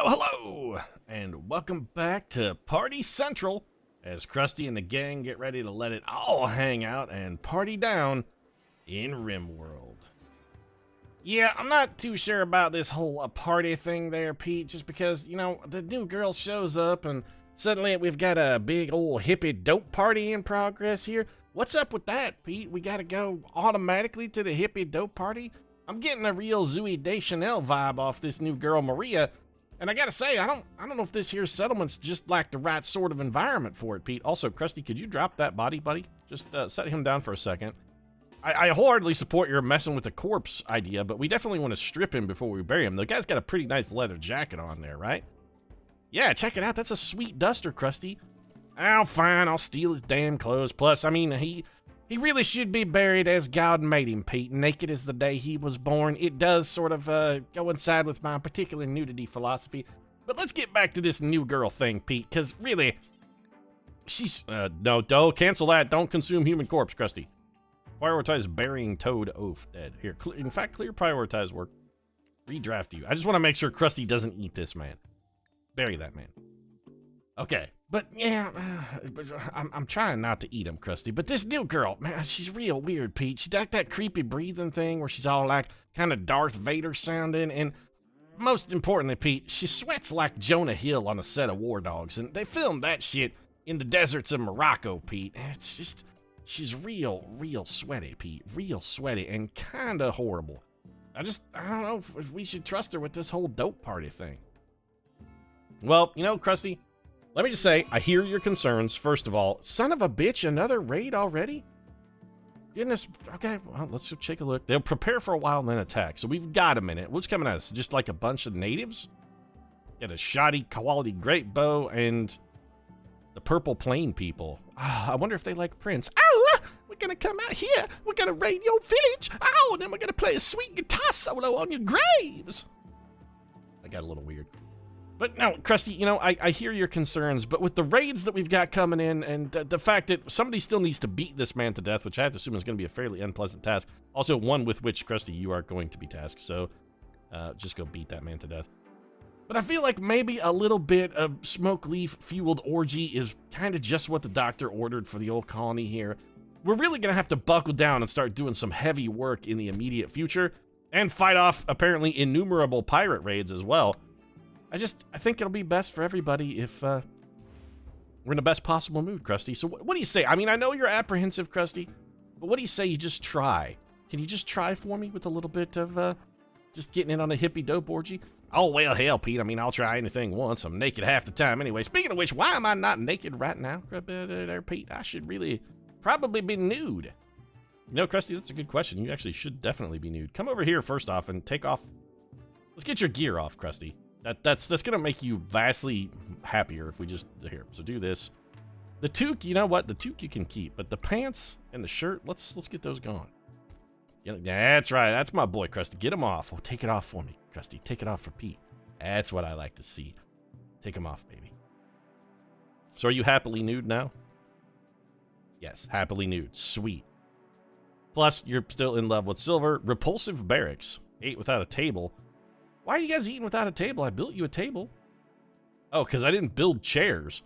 Hello, and welcome back to Party Central as Crusty and the gang get ready to let it all hang out and party down in Rimworld. Yeah, I'm not too sure about this whole party thing there, Pete, just because, the new girl shows up and suddenly we've got a big old hippie dope party in progress here. What's up with that, Pete? We gotta go automatically to the hippie dope party? I'm getting a real Zooey Deschanel vibe off this new girl, Maria. And I gotta say, I don't know if this here settlement's just like the right sort of environment for it, Pete. Also, Crusty, could you drop that body, buddy? Just set him down for a second. I wholeheartedly support your messing with the corpse idea, but we definitely want to strip him before we bury him. The guy's got a pretty nice leather jacket on there, right? Yeah, check it out. That's a sweet duster, Crusty. Oh, fine. I'll steal his damn clothes. Plus, I mean, he really should be buried as God made him, Pete. Naked as the day he was born. It does sort of coincide with my particular nudity philosophy. But let's get back to this new girl thing, Pete, because really, she's... no, don't cancel that. Don't consume human corpse, Crusty. Prioritize burying Toad oaf dead. Here, in fact, clear prioritize work. Redraft you. I just want to make sure Crusty doesn't eat this man. Bury that man. Okay, but yeah, I'm trying not to eat him, Crusty, but this new girl, man, she's real weird, Pete. She's got that creepy breathing thing where she's all like kind of Darth Vader sounding, and most importantly, Pete, she sweats like Jonah Hill on a set of War Dogs, and they filmed that shit in the deserts of Morocco, Pete. It's just, she's real sweaty, Pete, real sweaty and kind of horrible. I don't know if we should trust her with this whole dope party thing. Well, Crusty, let me just say, I hear your concerns, first of all. Son of a bitch, another raid already? Goodness, okay, well, let's take a look. They'll prepare for a while and then attack, so we've got a minute. What's coming at us? Just like a bunch of natives? Got a shoddy quality great bow and the purple plain people. I wonder if they like Prince. Oh, we're gonna come out here. We're gonna raid your village. Oh, and then we're gonna play a sweet guitar solo on your graves. I got a little weird. But no, Crusty, I hear your concerns, but with the raids that we've got coming in and the fact that somebody still needs to beat this man to death, which I have to assume is going to be a fairly unpleasant task, also one with which, Crusty, you are going to be tasked, so just go beat that man to death. But I feel like maybe a little bit of smoke leaf-fueled orgy is kind of just what the doctor ordered for the old colony here. We're really going to have to buckle down and start doing some heavy work in the immediate future, and fight off, apparently, innumerable pirate raids as well. I think it'll be best for everybody if we're in the best possible mood, Crusty. So what do you say? I mean, I know you're apprehensive, Crusty, but what do you say you just try? Can you just try for me with a little bit of just getting in on a hippie dope orgy? Oh, well, hell, Pete. I mean, I'll try anything once. I'm naked half the time anyway. Speaking of which, why am I not naked right now, Pete? I should really probably be nude. Crusty, that's a good question. You actually should definitely be nude. Come over here first off and take off. Let's get your gear off, Crusty. That's gonna make you vastly happier if we just here. So do this. The toque, you know what? The toque you can keep, but the pants and the shirt, let's get those gone. Yeah, that's right. That's my boy, Crusty. Get him off. Oh, take it off for me, Crusty. Take it off for Pete. That's what I like to see. Take him off, baby. So are you happily nude now? Yes, happily nude. Sweet. Plus, you're still in love with Silver. Repulsive barracks. Ate without a table. Why are you guys eating without a table? I built you a table. Oh, because I didn't build chairs.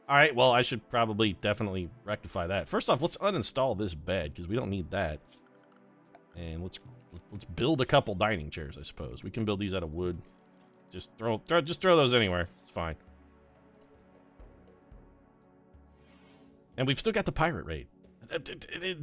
All right, well, I should probably definitely rectify that. First off, let's uninstall this bed because we don't need that. And let's build a couple dining chairs, I suppose. We can build these out of wood. Just throw those anywhere. It's fine. And we've still got the pirate raid.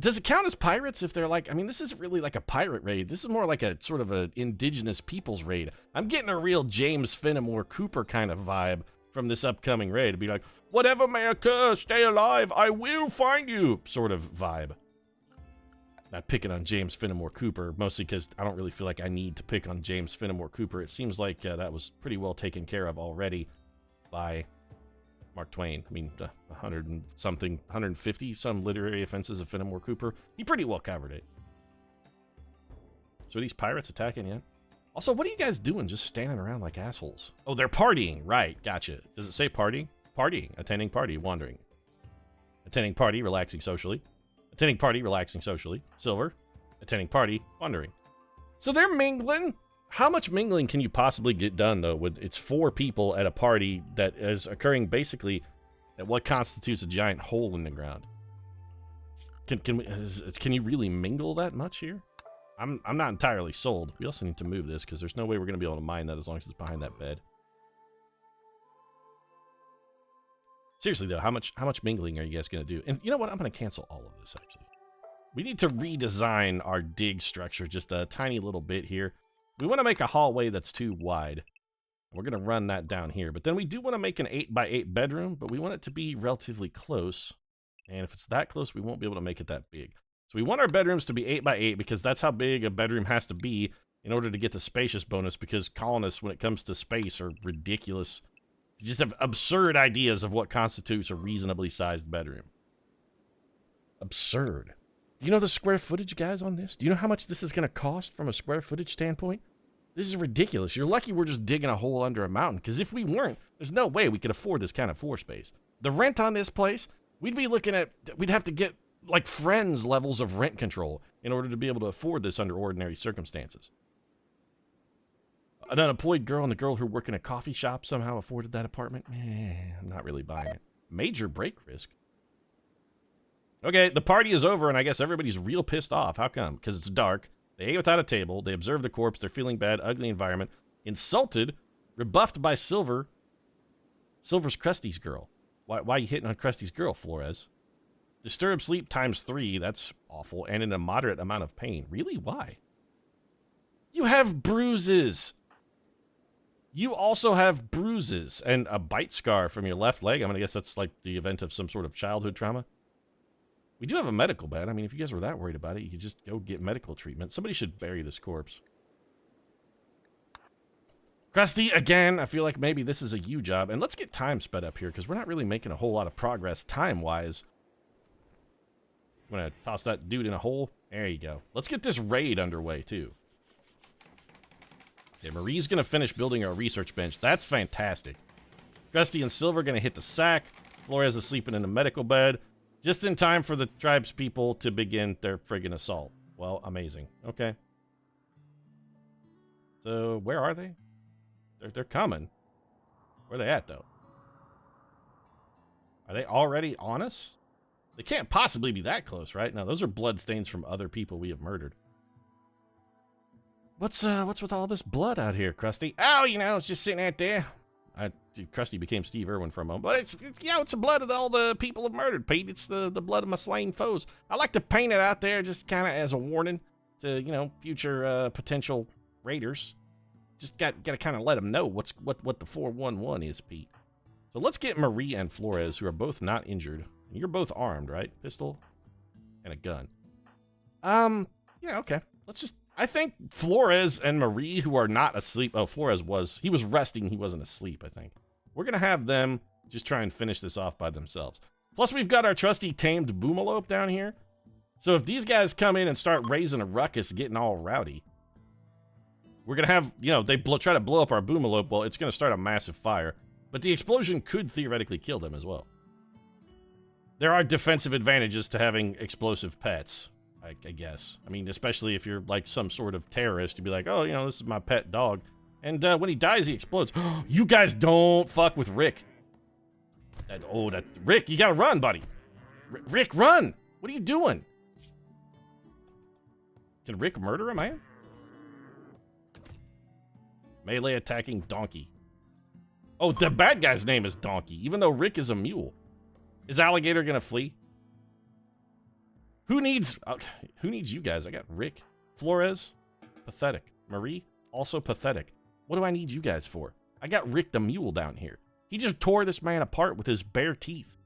Does it count as pirates if they're like, I mean, this isn't really like a pirate raid. This is more like a sort of an indigenous peoples raid. I'm getting a real James Fenimore Cooper kind of vibe from this upcoming raid. To be like, whatever may occur, stay alive, I will find you, sort of vibe. Not picking on James Fenimore Cooper, mostly because I don't really feel like I need to pick on James Fenimore Cooper. It seems like that was pretty well taken care of already by Mark Twain. I mean, 100 and something, 150 some literary offenses of Fenimore Cooper. He pretty well covered it. So are these pirates attacking yet? Also, what are you guys doing just standing around like assholes? Oh, they're partying. Right, gotcha. Does it say partying? Partying. Attending party. Wandering. Attending party. Relaxing socially. Attending party. Relaxing socially. Silver. Attending party. Wandering. So they're mingling. How much mingling can you possibly get done, though, with it's 4 people at a party that is occurring basically at what constitutes a giant hole in the ground? Can you really mingle that much here? I'm not entirely sold. We also need to move this because there's no way we're going to be able to mine that as long as it's behind that bed. Seriously, though, how much mingling are you guys going to do? And you know what? I'm going to cancel all of this, actually. We need to redesign our dig structure just a tiny little bit here. We want to make a hallway that's too wide. We're going to run that down here. But then we do want to make an 8x8 bedroom, but we want it to be relatively close. And if it's that close, we won't be able to make it that big. So we want our bedrooms to be 8x8 because that's how big a bedroom has to be in order to get the spacious bonus, because colonists, when it comes to space, are ridiculous. You just have absurd ideas of what constitutes a reasonably sized bedroom. Absurd. Do you know the square footage, guys, on this? Do you know how much this is going to cost from a square footage standpoint? This is ridiculous. You're lucky we're just digging a hole under a mountain, because if we weren't, there's no way we could afford this kind of floor space. The rent on this place, we'd be looking at, we'd have to get, like, Friends levels of rent control in order to be able to afford this under ordinary circumstances. An unemployed girl and the girl who work in a coffee shop somehow afforded that apartment? I'm not really buying it. Major break risk. Okay, the party is over, and I guess everybody's real pissed off. How come? Because it's dark. They ate without a table. They observed the corpse. They're feeling bad. Ugly environment. Insulted. Rebuffed by Silver. Silver's Krusty's girl. Why are you hitting on Krusty's girl, Flores? Disturbed sleep times 3. That's awful. And in a moderate amount of pain. Really? Why? You have bruises. You also have bruises and a bite scar from your left leg. I'm going to guess that's like the event of some sort of childhood trauma. We do have a medical bed. I mean, if you guys were that worried about it, you could just go get medical treatment. Somebody should bury this corpse. Crusty, again, I feel like maybe this is a you job. And let's get time sped up here, because we're not really making a whole lot of progress time-wise. I'm going to toss that dude in a hole. There you go. Let's get this raid underway, too. Yeah, Marie's going to finish building our research bench. That's fantastic. Crusty and Silver going to hit the sack. Flores is sleeping in the medical bed. Just in time for the tribe's people to begin their friggin' assault. Well, amazing. Okay. So, where are they? They're coming. Where are they at, though? Are they already on us? They can't possibly be that close, right? No, those are bloodstains from other people we have murdered. What's with all this blood out here, Crusty? Oh, you know, it's just sitting out there. Crusty became Steve Irwin for a moment. But it's, you know, it's the blood of all the people I've murdered, Pete. It's the blood of my slain foes. I like to paint it out there just kind of as a warning to, you know, future potential raiders. Just got to kind of let them know what the 411 is, Pete. So let's get Marie and Flores, who are both not injured. You're both armed, right? Pistol and a gun. Yeah, okay. Let's just... I think Flores and Marie, who are not asleep... Oh, Flores was... He was resting. He wasn't asleep, I think. We're going to have them just try and finish this off by themselves. Plus, we've got our trusty tamed boomalope down here. So if these guys come in and start raising a ruckus, getting all rowdy, we're going to have... You know, they try to blow up our boomalope. Well, it's going to start a massive fire. But the explosion could theoretically kill them as well. There are defensive advantages to having explosive pets. I guess. I mean, especially if you're like some sort of terrorist, you'd be like, oh, you know, this is my pet dog. And when he dies, he explodes. You guys don't fuck with Rick. Rick, you gotta run, buddy. Rick, run! What are you doing? Can Rick murder a man? Melee attacking donkey. Oh, the bad guy's name is Donkey, even though Rick is a mule. Is Alligator gonna flee? Who needs you guys? I got Rick, Flores, pathetic. Marie, also pathetic. What do I need you guys for? I got Rick the mule down here. He just tore this man apart with his bare teeth.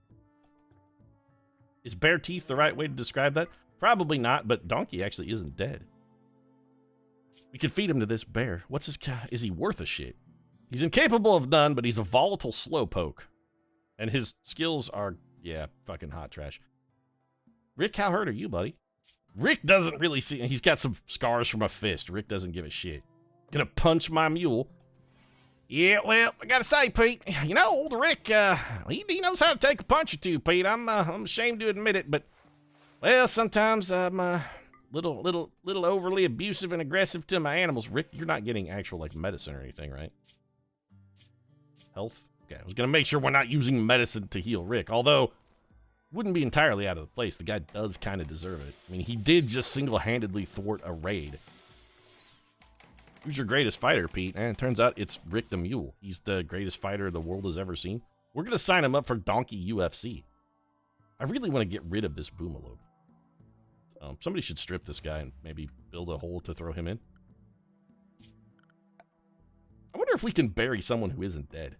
Is bare teeth the right way to describe that? Probably not, but Donkey actually isn't dead. We could feed him to this bear. Is he worth a shit? He's incapable of none, but he's a volatile slowpoke. And his skills are, yeah, fucking hot trash. Rick, how hurt are you, buddy? Rick doesn't really see... He's got some scars from a fist. Rick doesn't give a shit. Gonna punch my mule. Yeah, well, I gotta say, Pete, you know, old Rick, he knows how to take a punch or two, Pete. I'm ashamed to admit it, but, well, sometimes, little overly abusive and aggressive to my animals. Rick, you're not getting actual, like, medicine or anything, right? Health? Okay, I was gonna make sure we're not using medicine to heal Rick, although wouldn't be entirely out of the place. The guy does kind of deserve it. I mean, he did just single-handedly thwart a raid. Who's your greatest fighter, Pete? And it turns out it's Rick the Mule. He's the greatest fighter the world has ever seen. We're going to sign him up for Donkey UFC. I really want to get rid of this Boomalope. Somebody should strip this guy and maybe build a hole to throw him in. I wonder if we can bury someone who isn't dead.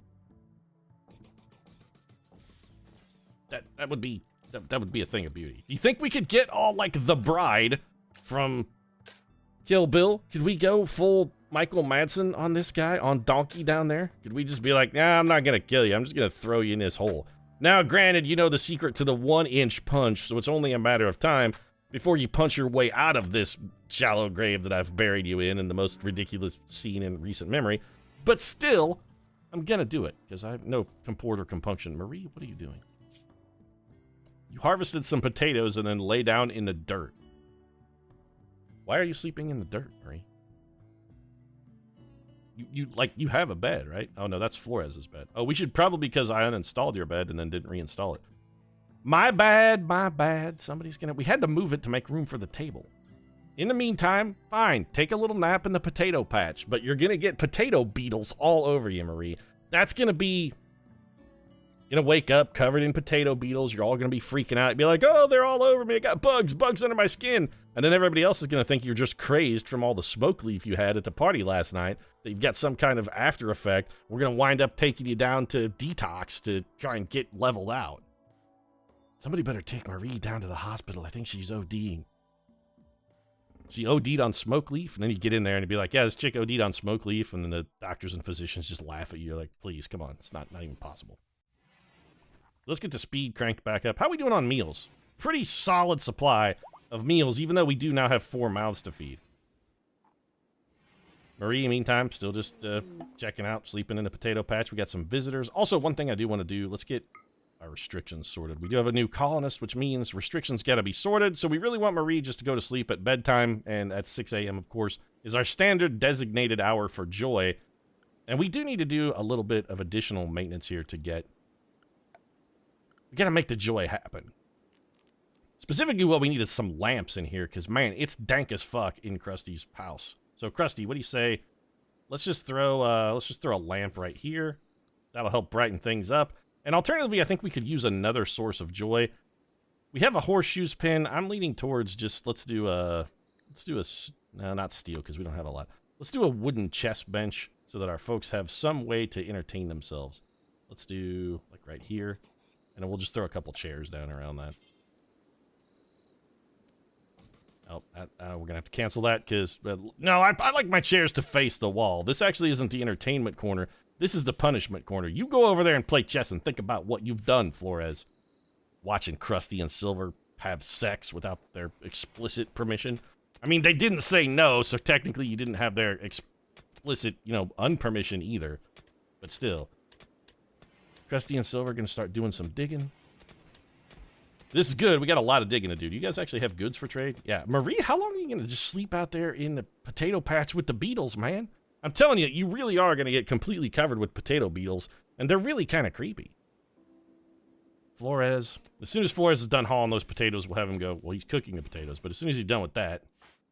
That would be a thing of beauty. Do you think we could get all like the bride from Kill Bill? Could we go full Michael Madsen on this guy, on Donkey down there? Could we just be like, nah, I'm not gonna kill you, I'm just gonna throw you in this hole. Now, granted, you know the secret to the 1-inch punch, so it's only a matter of time before you punch your way out of this shallow grave that I've buried you in the most ridiculous scene in recent memory. But still, I'm gonna do it, because I have no comport or compunction. Marie, what are you doing? You harvested some potatoes and then lay down in the dirt. Why are you sleeping in the dirt, Marie? You have a bed, right? Oh, no, that's Flores' bed. Oh, we should probably, because I uninstalled your bed and then didn't reinstall it. My bad, my bad. Somebody's gonna... We had to move it to make room for the table. In the meantime, fine. Take a little nap in the potato patch, but you're gonna get potato beetles all over you, Marie. That's gonna be... You're gonna wake up covered in potato beetles. You're all gonna be freaking out. Be like, oh, they're all over me. I got bugs under my skin. And then everybody else is gonna think you're just crazed from all the smoke leaf you had at the party last night. That you've got some kind of after effect. We're gonna wind up taking you down to detox to try and get leveled out. Somebody better take Marie down to the hospital. I think she's ODing. She OD'd on smoke leaf, and then you get in there and you'd be like, yeah, this chick OD'd on smoke leaf, and then the doctors and physicians just laugh at you. You're like, please, come on. It's not even possible. Let's get the speed cranked back up. How are we doing on meals? Pretty solid supply of meals, even though we do now have 4 mouths to feed. Marie, meantime, still just checking out, sleeping in a potato patch. We got some visitors. Also, one thing I do want to do, let's get our restrictions sorted. We do have a new colonist, which means restrictions got to be sorted. So we really want Marie just to go to sleep at bedtime, and at 6 a.m., of course, is our standard designated hour for joy. And we do need to do a little bit of additional maintenance here to get... We got to make the joy happen. Specifically, what we need is some lamps in here, because, man, it's dank as fuck in Krusty's house. So, Crusty, what do you say? Let's just throw a lamp right here. That'll help brighten things up. And alternatively, I think we could use another source of joy. We have a horseshoes pin. I'm leaning towards just, let's do a, no, not steel, because we don't have a lot. Let's do a wooden chest bench so that our folks have some way to entertain themselves. Let's do, like, right here. And then we'll just throw a couple chairs down around that. Oh, we're going to have to cancel that because... no, I like my chairs to face the wall. This actually isn't the entertainment corner. This is the punishment corner. You go over there and play chess and think about what you've done, Flores. Watching Crusty and Silver have sex without their explicit permission. I mean, they didn't say no, so technically you didn't have their explicit, unpermission either. But still. Crusty and Silver are going to start doing some digging. This is good. We got a lot of digging to do. Do you guys actually have goods for trade? Yeah. Marie, how long are you going to just sleep out there in the potato patch with the beetles, man? I'm telling you, you really are going to get completely covered with potato beetles, and they're really kind of creepy. Flores. As soon as Flores is done hauling those potatoes, we'll have him go, well, he's cooking the potatoes, but as soon as he's done with that,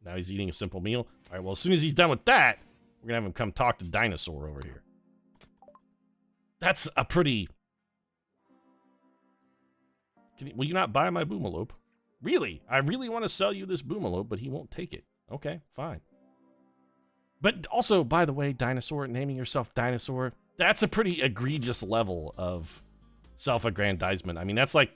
now he's eating a simple meal. All right, well, as soon as he's done with that, we're going to have him come talk to Dinosaur over here. That's a pretty... Will you not buy my Boomalope? Really? I really want to sell you this Boomalope, but he won't take it. Okay, fine. But also, by the way, Dinosaur, naming yourself Dinosaur, that's a pretty egregious level of self-aggrandizement. I mean, that's like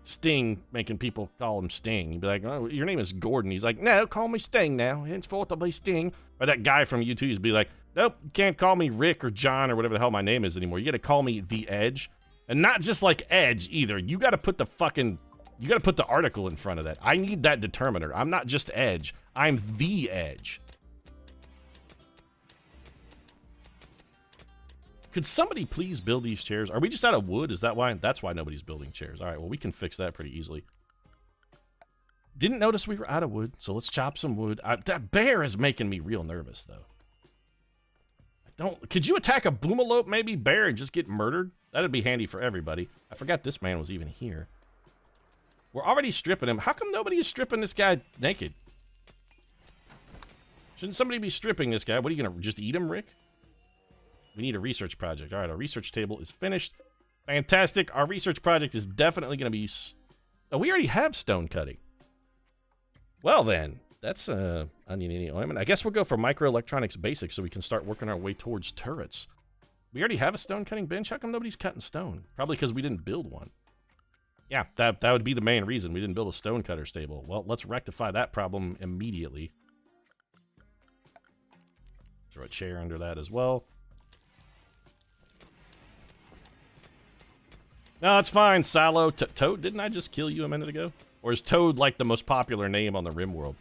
Sting making people call him Sting. You'd be like, oh, your name is Gordon. He's like, no, call me Sting now. Henceforth, I'll be Sting. Or that guy from U2 used to be like, nope, you can't call me Rick or John or whatever the hell my name is anymore. You got to call me The Edge. And not just like Edge either. You got to put the article in front of that. I need that determiner. I'm not just Edge. I'm The Edge. Could somebody please build these chairs? Are we just out of wood? Is that why? That's why nobody's building chairs. All right, well, we can fix that pretty easily. Didn't notice we were out of wood, so let's chop some wood. That bear is making me real nervous, though. Could you attack a boomalope, maybe, bear, and just get murdered? That'd be handy for everybody. I forgot this man was even here. We're already stripping him. How come nobody is stripping this guy naked? Shouldn't somebody be stripping this guy? What are you gonna just eat him, Rick? We need a research project. All right, our research table is finished. Fantastic. Our research project is definitely gonna be... Oh, we already have stone cutting. Well then, that's onion any ointment. I guess we'll go for microelectronics basics so we can start working our way towards turrets. We already have a stone cutting bench. How come nobody's cutting stone? Probably because we didn't build one. Yeah, that would be the main reason. We didn't build a stone cutter stable. Well, let's rectify that problem immediately. Throw a chair under that as well. No, it's fine, Salo. Toad, didn't I just kill you a minute ago? Or is Toad like the most popular name on the Rimworld?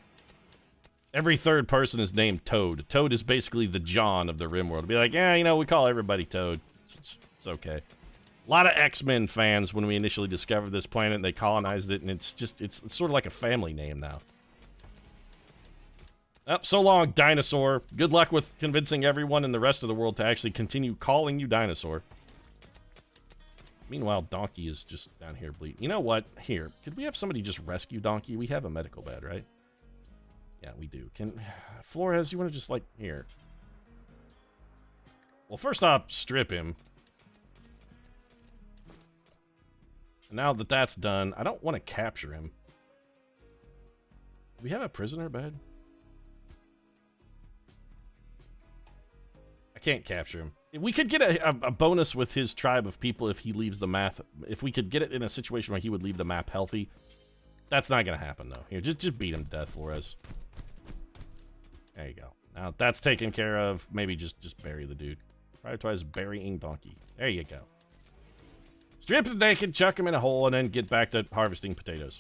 Every third person is named Toad. Toad is basically the John of the Rimworld. Be like, yeah, you know, we call everybody Toad. It's okay. A lot of X-Men fans, when we initially discovered this planet, they colonized it, and it's sort of like a family name now. Oh, so long, Dinosaur. Good luck with convincing everyone in the rest of the world to actually continue calling you Dinosaur. Meanwhile, Donkey is just down here bleeding. You know what? Here, could we have somebody just rescue Donkey? We have a medical bed, right? Yeah, we do. Flores, you want to just, like, here? Well, first off, strip him. Now that that's done, I don't want to capture him. Do we have a prisoner bed? I can't capture him. We could get a bonus with his tribe of people if he leaves the map. If we could get it in a situation where he would leave the map healthy. That's not going to happen, though. Here, just beat him to death, Flores. There you go. Now, that's taken care of. Maybe just bury the dude. Prioritize burying Donkey. There you go. Strip him naked, chuck him in a hole, and then get back to harvesting potatoes.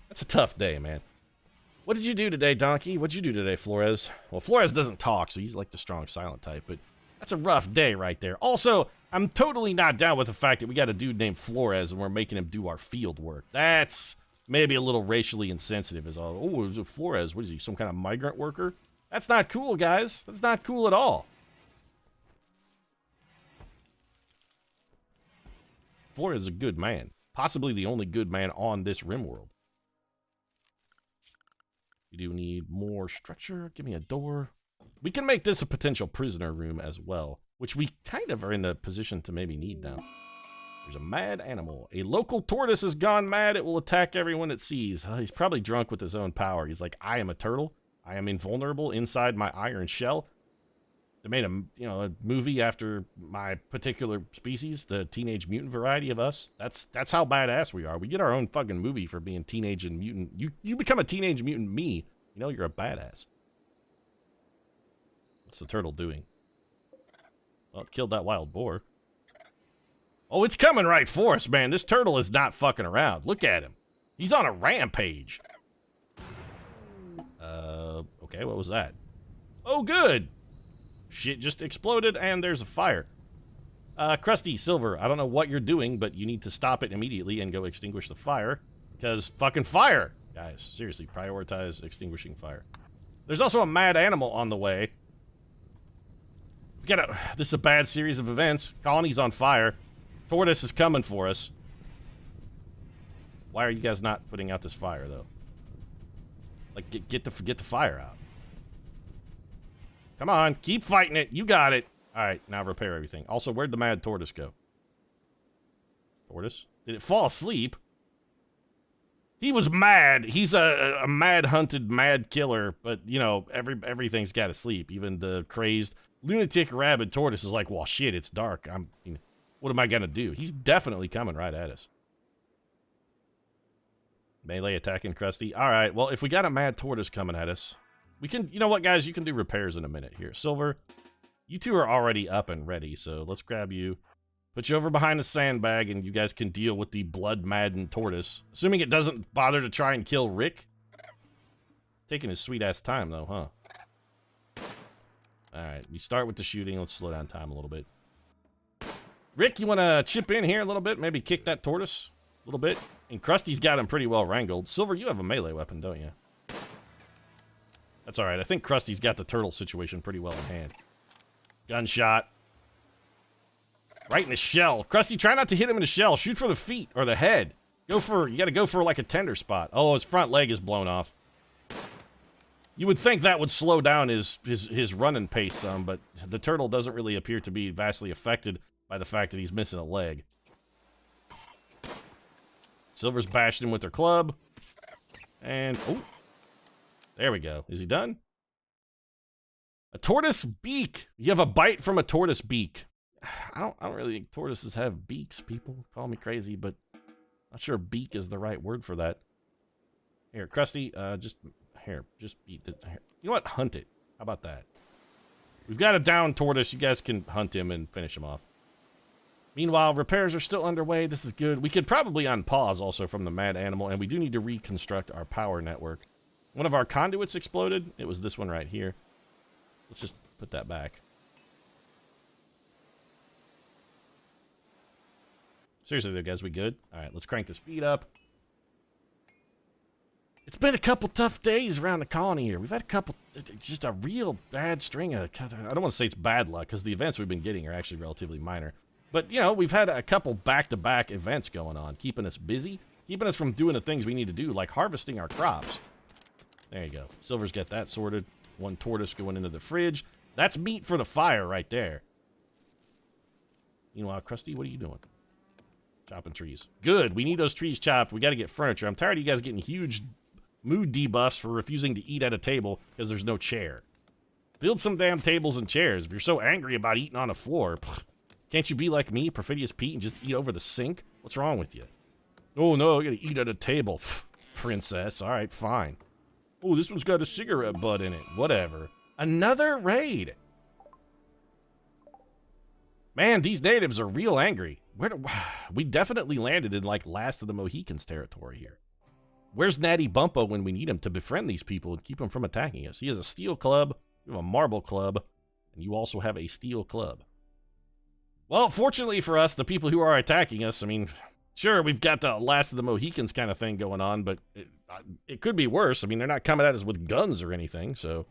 That's a tough day, man. What did you do today, Donkey? What'd you do today, Flores? Well, Flores doesn't talk, so he's like the strong silent type, but that's a rough day right there. Also, I'm totally not down with the fact that we got a dude named Flores and we're making him do our field work. That's maybe a little racially insensitive is all. Oh, is it Flores? What is he, some kind of migrant worker? That's not cool, guys. That's not cool at all. Flores is a good man. Possibly the only good man on this Rimworld. We do need more structure. Give me a door. We can make this a potential prisoner room as well, which we kind of are in a position to maybe need now. There's a mad animal. A local tortoise has gone mad. It will attack everyone it sees. He's probably drunk with his own power. He's like, I am a turtle. I am invulnerable inside my iron shell. They made a movie after my particular species, the teenage mutant variety of us. That's how badass we are. We get our own fucking movie for being teenage and mutant. You become a teenage mutant me. You know you're a badass. What's the turtle doing? Well, it killed that wild boar. Oh, it's coming right for us, man. This turtle is not fucking around. Look at him. He's on a rampage. Okay, what was that? Oh, good. Shit just exploded, and there's a fire. Crusty, Silver, I don't know what you're doing, but you need to stop it immediately and go extinguish the fire. Because fucking fire! Guys, seriously, prioritize extinguishing fire. There's also a mad animal on the way. This is a bad series of events. Colony's on fire. Tortoise is coming for us. Why are you guys not putting out this fire, though? Like, get the fire out. Come on, keep fighting it. You got it. All right, now repair everything. Also, where'd the mad tortoise go? Tortoise? Did it fall asleep? He was mad. He's a mad hunted mad killer, but, you know, everything's got to sleep. Even the crazed lunatic rabid tortoise is like, well, shit, it's dark. What am I going to do? He's definitely coming right at us. Melee attacking Crusty. All right, well, if we got a mad tortoise coming at us, we can, you know what, guys? You can do repairs in a minute here. Silver, you two are already up and ready, so let's grab you. Put you over behind the sandbag, and you guys can deal with the blood-maddened tortoise. Assuming it doesn't bother to try and kill Rick. Taking his sweet-ass time, though, huh? Alright, we start with the shooting. Let's slow down time a little bit. Rick, you want to chip in here a little bit? Maybe kick that tortoise? little bit. And Krusty's got him pretty well wrangled. Silver, you have a melee weapon, don't you? That's alright. I think Krusty's got the turtle situation pretty well in hand. Gunshot. Right in the shell. Crusty, try not to hit him in the shell. Shoot for the feet or the head. You gotta go for like a tender spot. Oh, his front leg is blown off. You would think that would slow down his running pace some, but the turtle doesn't really appear to be vastly affected by the fact that he's missing a leg. Silver's bashed him with their club. And, oh. There we go. Is he done? A tortoise beak. You have a bite from a tortoise beak. I don't really think tortoises have beaks, people. Call me crazy, but not sure beak is the right word for that. Here, Crusty, just beat it. You know what? Hunt it. How about that? We've got a down tortoise. You guys can hunt him and finish him off. Meanwhile, repairs are still underway. This is good. We could probably unpause also from the mad animal, and we do need to reconstruct our power network. One of our conduits exploded. It was this one right here. Let's just put that back. Seriously though, guys, we good? Alright, let's crank the speed up. It's been a couple tough days around the colony here. We've had a couple, just a real bad string of, I don't want to say it's bad luck, because the events we've been getting are actually relatively minor. But, you know, we've had a couple back-to-back events going on, keeping us busy, keeping us from doing the things we need to do, like harvesting our crops. There you go. Silver's got that sorted. One tortoise going into the fridge. That's meat for the fire right there. Meanwhile, Crusty, what are you doing? Chopping trees. Good. We need those trees chopped. We got to get furniture. I'm tired of you guys getting huge mood debuffs for refusing to eat at a table because there's no chair. Build some damn tables and chairs. If you're so angry about eating on a floor, can't you be like me, Perfidious Pete, and just eat over the sink? What's wrong with you? Oh, no, I got to eat at a table. Princess. All right, fine. Oh, this one's got a cigarette butt in it. Whatever. Another raid. Man, these natives are real angry. We definitely landed in, like, Last of the Mohicans territory here. Where's Natty Bumpo when we need him to befriend these people and keep them from attacking us? He has a steel club, we have a marble club, and you also have a steel club. Well, fortunately for us, the people who are attacking us, I mean, sure, we've got the Last of the Mohicans kind of thing going on, but it could be worse. I mean, they're not coming at us with guns or anything, so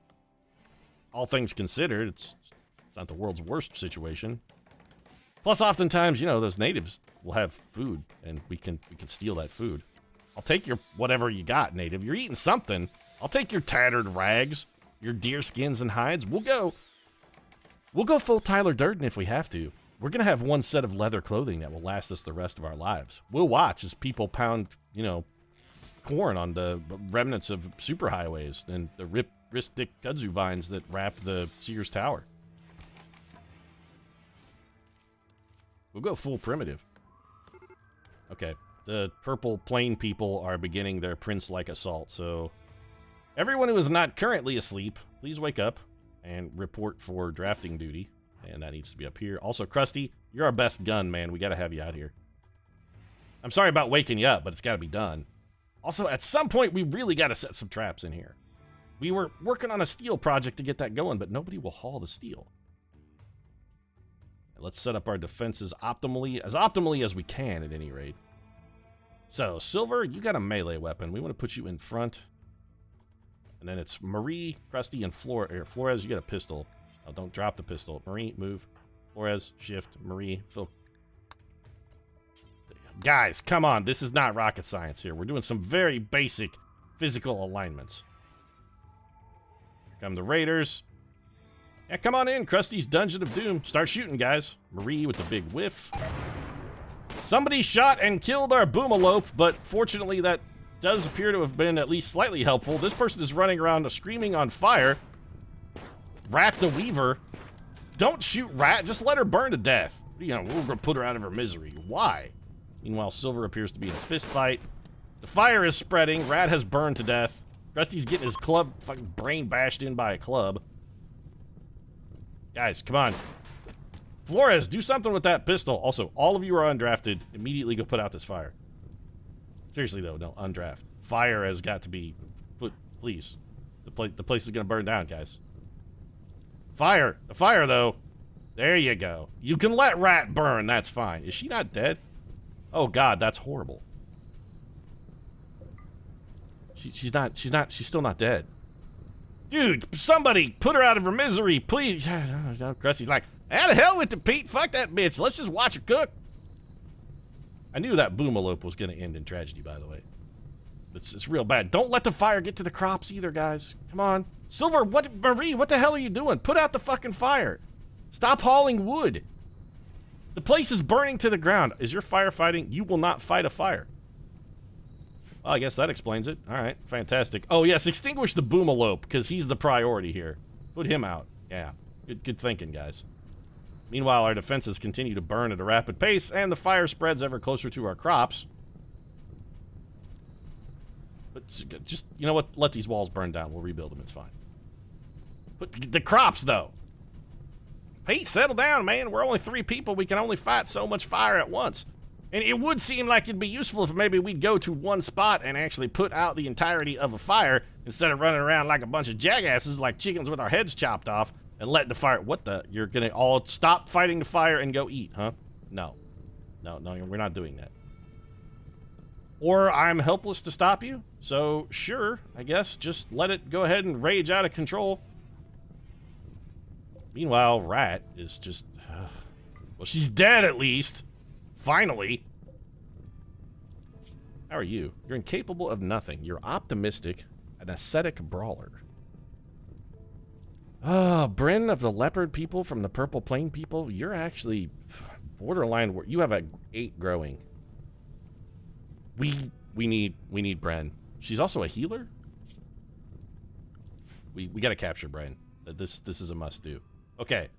all things considered, it's not the world's worst situation. Plus, oftentimes, you know, those natives will have food, and we can steal that food. I'll take your whatever you got, native. You're eating something. I'll take your tattered rags, your deer skins and hides. We'll go full Tyler Durden if we have to. We're gonna have one set of leather clothing that will last us the rest of our lives. We'll watch as people pound, you know, corn on the remnants of superhighways and the ristic kudzu vines that wrap the Sears Tower. We'll go full primitive. Okay, the purple plain people are beginning their prince-like assault, so everyone who is not currently asleep, please wake up and report for drafting duty. And that needs to be up here. Also, Crusty, you're our best gun, man. We gotta have you out here. I'm sorry about waking you up, but it's gotta be done. Also, at some point, we really gotta set some traps in here. We were working on a steel project to get that going, but nobody will haul the steel. Let's set up our defenses optimally as we can, at any rate. So, Silver, you got a melee weapon. We want to put you in front. And then it's Marie, Crusty, and Flores, you got a pistol. Oh, don't drop the pistol. Marie, move. Flores, shift. Marie, Phil. Guys, come on. This is not rocket science here. We're doing some very basic physical alignments. Here come the raiders. Yeah, come on in, Krusty's Dungeon of Doom. Start shooting, guys. Marie with the big whiff. Somebody shot and killed our boomalope, but fortunately that does appear to have been at least slightly helpful. This person is running around screaming on fire. Rat the Weaver. Don't shoot Rat, just let her burn to death. You know, we're gonna put her out of her misery. Why? Meanwhile, Silver appears to be in a fist fight. The fire is spreading. Rat has burned to death. Krusty's getting his club fucking brain bashed in by a club. Guys, come on. Flores, do something with that pistol. Also, all of you are undrafted. Immediately go put out this fire. Seriously, though, no, undraft. Fire has got to be put, please. The place is going to burn down, guys. Fire. The fire, though. There you go. You can let Rat burn. That's fine. Is she not dead? Oh, God, that's horrible. She's still not dead. Dude, somebody put her out of her misery, please. Crusty's like, how the hell with the Pete? Fuck that bitch. Let's just watch her cook. I knew that boomalope was going to end in tragedy, by the way. It's real bad. Don't let the fire get to the crops either, guys. Come on. Silver, Marie, what the hell are you doing? Put out the fucking fire. Stop hauling wood. The place is burning to the ground. Is your firefighting? You will not fight a fire. Well, I guess that explains it. All right, fantastic. Oh, yes, extinguish the boomalope, because he's the priority here. Put him out. Yeah, good thinking, guys. Meanwhile, our defenses continue to burn at a rapid pace, and the fire spreads ever closer to our crops. But just, you know what? Let these walls burn down. We'll rebuild them. It's fine. But the crops, though. Pete, settle down, man. We're only 3 people. We can only fight so much fire at once. And it would seem like it'd be useful if maybe we'd go to one spot and actually put out the entirety of a fire instead of running around like a bunch of jackasses like chickens with our heads chopped off and letting the fire... What the... You're gonna all stop fighting the fire and go eat, huh? No. No, we're not doing that. Or I'm helpless to stop you, so sure, I guess, just let it go ahead and rage out of control. Meanwhile, Rat is just... well, she's dead at least. Finally. How are you? You're incapable of nothing. You're optimistic, an ascetic brawler. Oh, Bryn of the leopard people from the purple plain people, you're actually borderline... You have a 8 growing. We need Bren. She's also a healer? We gotta capture Bren. This is a must-do. Okay.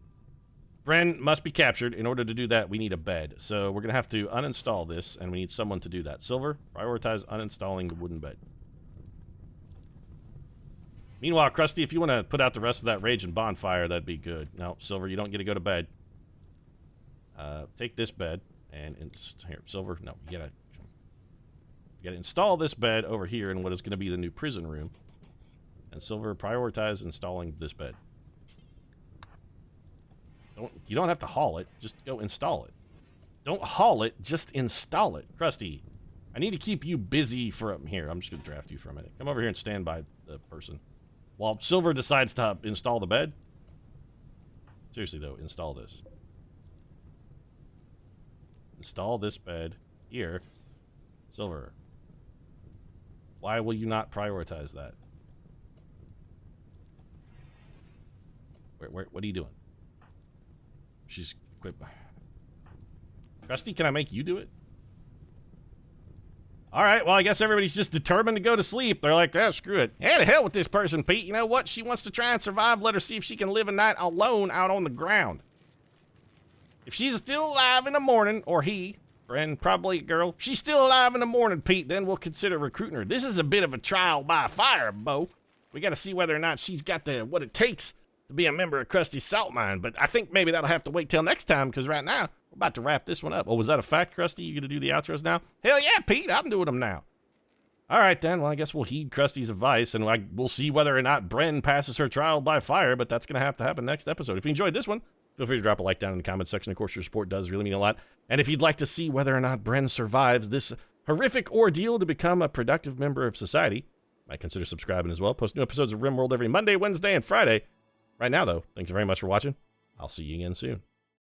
Bren must be captured. In order to do that, we need a bed. So we're gonna have to uninstall this, and we need someone to do that. Silver, prioritize uninstalling the wooden bed. Meanwhile, Crusty, if you want to put out the rest of that rage and bonfire, that'd be good. No, Silver, you don't get to go to bed. Take this bed, and here, Silver, no, you gotta install this bed over here in what is going to be the new prison room. And Silver, prioritize installing this bed. You don't have to haul it. Just go install it. Don't haul it. Just install it. Crusty, I need to keep you busy for... Here, I'm just going to draft you for a minute. Come over here and stand by the person. While Silver decides to install the bed. Seriously, though, install this. Install this bed here. Silver. Why will you not prioritize that? What are you doing? She's equipped. Crusty, can I make you do it? All right, well, I guess everybody's just determined to go to sleep. They're like, oh, screw it. Hey, to hell with this person, Pete. You know what? She wants to try and survive. Let her see if she can live a night alone out on the ground. If she's still alive in the morning, or he, and probably a girl, she's still alive in the morning, Pete, then we'll consider recruiting her. This is a bit of a trial by fire, Bo. We got to see whether or not she's got what it takes to be a member of Krusty's salt mine. But I think maybe that'll have to wait till next time, because right now, we're about to wrap this one up. Oh, was that a fact, Crusty? You gonna do the outros now? Hell yeah, Pete, I'm doing them now. All right, then. Well, I guess we'll heed Krusty's advice, and we'll see whether or not Bren passes her trial by fire, but that's going to have to happen next episode. If you enjoyed this one, feel free to drop a like down in the comment section. Of course, your support does really mean a lot. And if you'd like to see whether or not Bren survives this horrific ordeal to become a productive member of society, might consider subscribing as well. Post new episodes of Rimworld every Monday, Wednesday, and Friday. Right now, though, thanks very much for watching. I'll see you again soon.